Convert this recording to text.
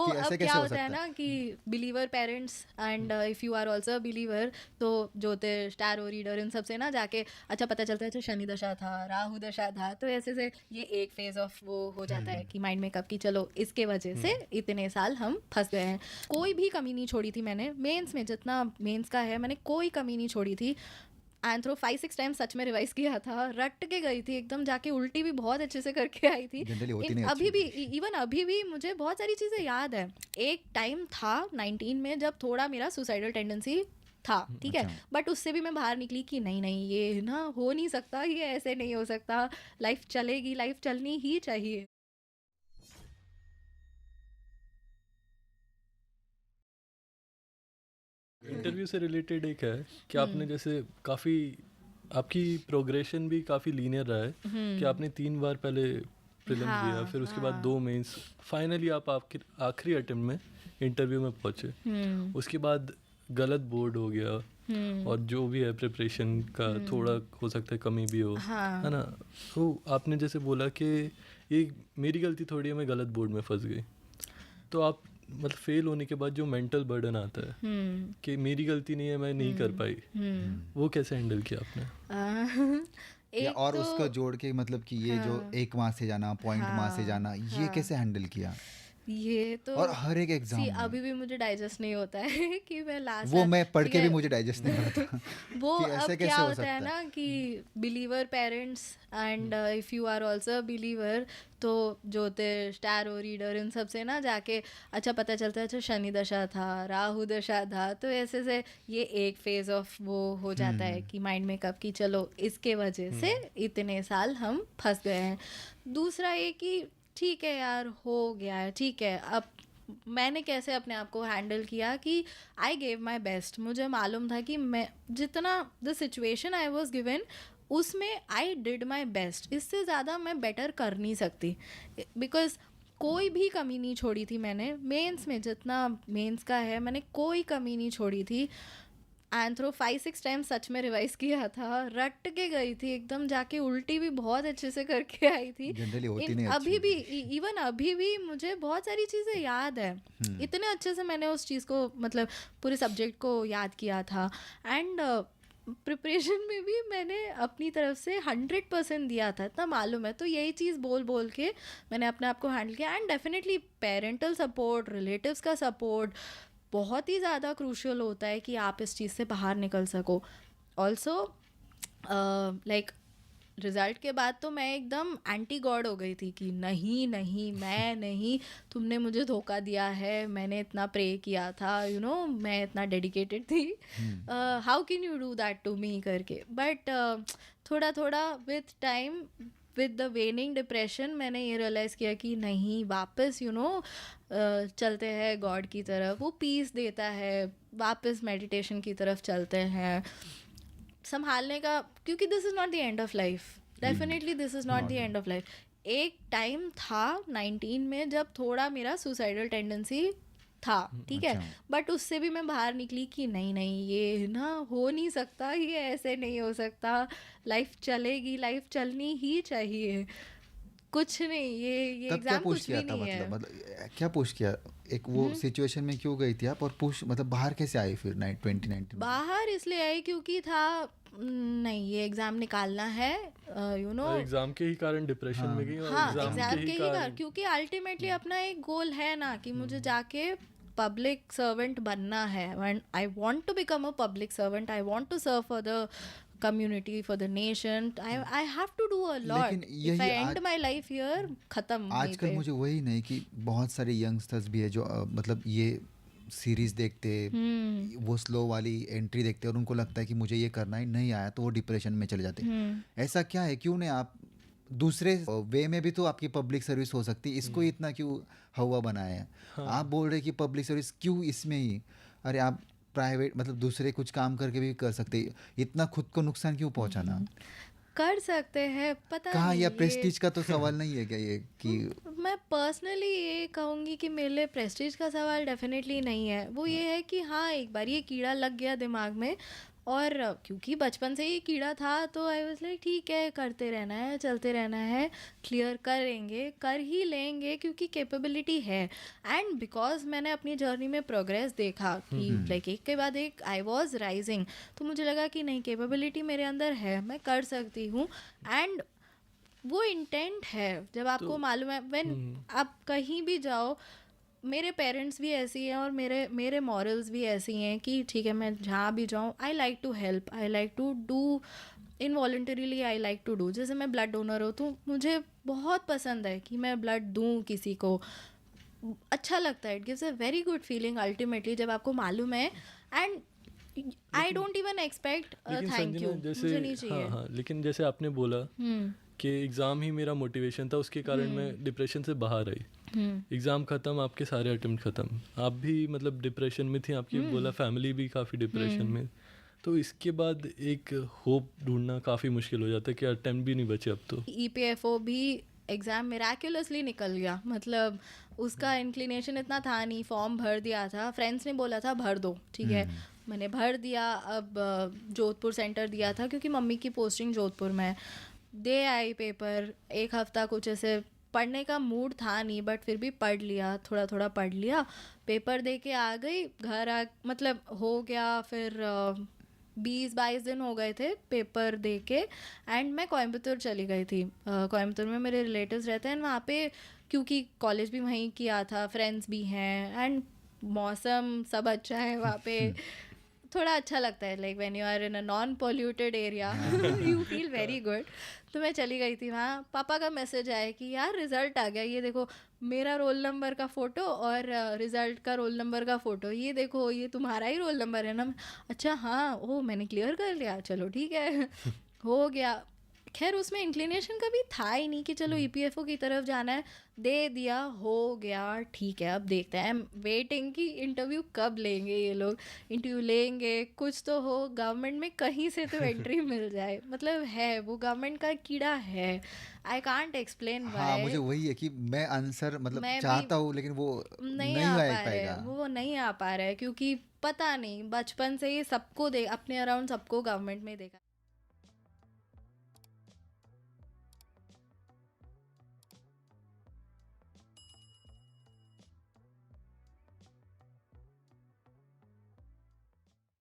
तो कि अब ऐसे क्या कैसे हो होता है सकता है? ना कि believer parents and if you are also believer, तो ज्योतिष टैरो रीडर इन सब से ना जाके अच्छा पता चलता है अच्छा शनि दशा था, राहु दशा था, तो ऐसे से ये एक फेज ऑफ वो हो जाता है कि माइंड में कब की चलो इसके वजह से इतने साल हम फंस गए हैं। कोई भी कमी नहीं छोड़ी थी मैंने मेंस में, जितना मेंस का है मैंने कोई कमी नहीं छोड़ी थी। एंथ्रो 5-6 टाइम सच में रिवाइज किया था, रट के गई थी एकदम, जाके उल्टी भी बहुत अच्छे से करके आई थी। जनरली होती इन नहीं अभी अच्छी। भी इवन अभी भी मुझे बहुत सारी चीज़ें याद है। एक टाइम था 19 में जब थोड़ा मेरा सुसाइडल टेंडेंसी था, ठीक है, अच्छा। बट उससे भी मैं बाहर निकली कि नहीं नहीं ये ना हो नहीं सकता, ये ऐसे नहीं हो सकता, लाइफ चलेगी, लाइफ चलनी ही चाहिए। इंटरव्यू से रिलेटेड एक है कि आपने हम्म। जैसे काफ़ी आपकी प्रोग्रेशन भी काफ़ी लीनियर रहा है कि आपने 3 बार पहले प्रीलिम्स दिया, हाँ फिर उसके बाद हाँ। 2 मेंस, फाइनली आप आपके आखिरी अटेम्प्ट में इंटरव्यू में पहुँचे। उसके बाद गलत बोर्ड हो गया और जो भी है प्रिपरेशन का थोड़ा हो सकता है कमी भी हो, हाँ। है ना। तो आपने जैसे बोला कि ये मेरी गलती थोड़ी है, मैं गलत बोर्ड में फंस गई। तो आप मतलब फेल होने के बाद जो मेंटल बर्डन आता है कि मेरी गलती नहीं है, मैं नहीं कर पाई, वो कैसे हैंडल किया आपने? या एक और तो उसको जोड़ के मतलब कि ये जो हाँ एक वहाँ से जाना, पॉइंट वहाँ से हाँ जाना, ये हाँ, कैसे हैंडल किया? ये तो और हर एक एग्जाम सी में अभी भी मुझे डाइजेस्ट नहीं होता है कि मैं लास्ट वो साल, मैं पढ़ ठीक के भी है। मुझे डाइजेस्ट नहीं हो रहा था वो कि अब ऐसे क्या कैसे हो होता है सकता है। ना कि believer parents and if you are also believer, तो ज्योतिष टैरो रीडर इन सब से ना जाके अच्छा पता चलता है अच्छा शनि दशा था, राहु दशा था, तो ऐसे से ये एक फेज ऑफ वो हो जाता है कि माइंड में कब की चलो इसके वजह से इतने साल हम फंस गए हैं। दूसरा ये कि ठीक है यार हो गया है, ठीक है, अब मैंने कैसे अपने आप को हैंडल किया कि आई गेव माई बेस्ट। मुझे मालूम था कि मैं जितना the situation I was given उसमें आई डिड माई बेस्ट, इससे ज़्यादा मैं बेटर कर नहीं सकती, बिकॉज कोई भी कमी नहीं छोड़ी थी मैंने मेंस में, जितना मेंस का है मैंने कोई कमी नहीं छोड़ी थी। एंथ्रो 5-6 टाइम सच में रिवाइज किया था, रट के गई थी एकदम, जाके उल्टी भी बहुत अच्छे से करके आई थी। जनरली होती इन नहीं अभी अच्छी। भी इवन अभी भी मुझे बहुत सारी चीज़ें याद है। इतने अच्छे से मैंने उस चीज़ को मतलब पूरे सब्जेक्ट को याद किया था। एंड प्रिपरेशन में भी मैंने अपनी तरफ से 100% दिया था, इतना मालूम है। तो यही चीज़ बोल बोल के मैंने अपने आप को हैंडल किया। And definitely parental support, relatives का सपोर्ट बहुत ही ज़्यादा क्रूशियल होता है कि आप इस चीज़ से बाहर निकल सको। ऑल्सो लाइक रिज़ल्ट के बाद तो मैं एकदम एंटी गॉड हो गई थी कि नहीं नहीं मैं नहीं, तुमने मुझे धोखा दिया है, मैंने इतना प्रे किया था, मैं इतना डेडिकेटेड थी, how can you do that to me करके। बट थोड़ा थोड़ा with time, with the waning depression, मैंने ये रियलाइज़ किया कि नहीं, वापस चलते हैं गॉड की तरफ, वो पीस देता है, वापस मेडिटेशन की तरफ चलते हैं संभालने का, क्योंकि this is not the end of life, definitely this is not the end of life. एक टाइम था 19 में जब थोड़ा मेरा सुसाइडल टेंडेंसी था, ठीक है, अच्छा। बट उससे भी मैं बाहर निकली कि नहीं नहीं ये ना हो नहीं सकता, ये ऐसे नहीं हो सकता, लाइफ चलेगी, लाइफ चलनी ही चाहिए। कुछ नहीं, ये तब क्या एग्ज़ाम पुश कुछ किया भी था, नहीं है। क्या पुश किया? एक वो सिचुएशन में क्यों गई थी आप, और पुश मतलब बाहर कैसे आई फिर 2019 में? बाहर इसलिए आई क्योंकि था नहीं ये एग्ज़ाम निकालना है, एग्जाम के ही कारण डिप्रेशन में गई और हाँ एग्जाम के एग्ज़ाम ही के ही कारण क्योंकि अल्टीमेटली अपना एक गोल है ना कि मुझे जाके पब्लिक सर्वेंट बनना है। And I want to become a public servant, I want to serve for the community, for the nation, I have to do a लेकिन लॉट। इफ आई यही एंड माई लाइफ हियर, खत्म वहीं आजकल पे। मुझे वही नहीं कि बहुत सारे यंगस्टर्स भी है जो मतलब ये सीरीज देखते, वो स्लो वाली एंट्री देखते और उनको लगता है कि मुझे ये करना ही नहीं आया, तो वो डिप्रेशन में चले जाते। ऐसा क्या है, क्यों नहीं आप दूसरे वे में भी तो आपकी पब्लिक सर्विस हो सकती है, इसको ही इतना क्यों हवा बनाया है? आप बोल रहे कि पब्लिक सर्विस क्यों इसमें ही, अरे आप प्राइवेट मतलब दूसरे कुछ काम करके भी कर सकते, इतना खुद को नुकसान क्यों पहुंचाना? कर सकते हैं, पता कहाँ, नहीं या ये प्रेस्टीज का तो सवाल नहीं है क्या ये कि मैं पर्सनली ये कहूँगी कि मेरे लिए प्रेस्टीज का सवाल डेफिनेटली नहीं है। वो ये है कि हाँ एक बार ये कीड़ा लग गया दिमाग में और क्योंकि बचपन से ही कीड़ा था तो आई वाज लाइक ठीक है, करते रहना है, चलते रहना है, क्लियर करेंगे, कर ही लेंगे क्योंकि कैपेबिलिटी है। एंड बिकॉज मैंने अपनी जर्नी में प्रोग्रेस देखा कि लाइक एक के बाद एक आई वाज राइजिंग, तो मुझे लगा कि नहीं, कैपेबिलिटी मेरे अंदर है, मैं कर सकती हूँ। एंड वो इंटेंट है, जब आपको मालूम है, व्हेन आप कहीं भी जाओ, मेरे पेरेंट्स भी ऐसी हैं और मेरे मॉरल्स भी ऐसी हैं कि ठीक है, मैं जहाँ भी जाऊँ I like to help, I like to do involuntarily, I like to do. जैसे मैं ब्लड डोनर हूँ तो मुझे बहुत पसंद है कि मैं ब्लड दूँ किसी को, अच्छा लगता है, it gives a very good feeling ultimately जब आपको मालूम है। And I don't even expect लेकिन थैंक संजना, यू, जैसे मुझे नहीं चाहिए। हाँ, लेकिन जैसे आपने बोला कि एग्ज़ाम ही मेरा मोटिवेशन था, उसके कारण मैं डिप्रेशन से बाहर आई। एग्ज़ाम ख़त्म, आपके सारे अटेम्प्ट ख़त्म, आप भी मतलब डिप्रेशन में थी, आपकी बोला फैमिली भी काफ़ी डिप्रेशन में, तो इसके बाद एक होप ढूंढना काफ़ी मुश्किल हो जाता है कि अटेम्प्ट भी नहीं बचे अब तो। EPFO भी एग्ज़ाम मिराक्युलसली निकल गया, मतलब उसका इंक्लिनेशन इतना था नहीं, फॉर्म भर दिया था, फ्रेंड्स ने बोला था भर दो, ठीक है, मैंने भर दिया। अब जोधपुर सेंटर दिया था क्योंकि मम्मी की पोस्टिंग जोधपुर में है। दे आई पेपर, एक हफ्ता कुछ ऐसे पढ़ने का मूड था नहीं, बट फिर भी पढ़ लिया, थोड़ा थोड़ा पढ़ लिया, पेपर दे के आ गई घर, आ मतलब हो गया। फिर 20-22 दिन हो गए थे पेपर दे के, एंड मैं कोयम्बतूर चली गई थी। कोयम्बतूर में मेरे रिलेटिव्स रहते हैं, वहाँ पे क्योंकि कॉलेज भी वहीं किया था, फ्रेंड्स भी हैं, एंड मौसम सब अच्छा है वहाँ पे, थोड़ा अच्छा लगता है, like when you are in a non polluted area you feel very good. तो मैं चली गई थी वहाँ, पापा का मैसेज आया कि यार रिज़ल्ट आ गया, ये देखो मेरा रोल नंबर का फ़ोटो और रिज़ल्ट का रोल नंबर का फ़ोटो, ये देखो ये तुम्हारा ही रोल नंबर है ना। अच्छा हाँ, ओ मैंने क्लियर कर लिया, चलो ठीक है हो गया। खैर उसमें इंक्लिनेशन कभी था ही नहीं कि चलो EPFO की तरफ जाना है, दे दिया, हो गया, ठीक है, अब देखते हैं, वेटिंग की इंटरव्यू कब लेंगे ये लोग, इंटरव्यू लेंगे, कुछ तो हो, गवर्नमेंट में कहीं से तो एंट्री मिल जाए, मतलब है वो गवर्नमेंट का कीड़ा है, आई कांट एक्सप्लेन हाँ, व्हाई। मुझे वही है कि मैं आंसर मतलब मैं भी चाहता हूँ लेकिन वो नहीं नहीं आ आ पा रहे, पाएगा। वो नहीं आ पा रहा है क्योंकि पता नहीं, बचपन से ही सबको अपने अराउंड सबको गवर्नमेंट में देखा।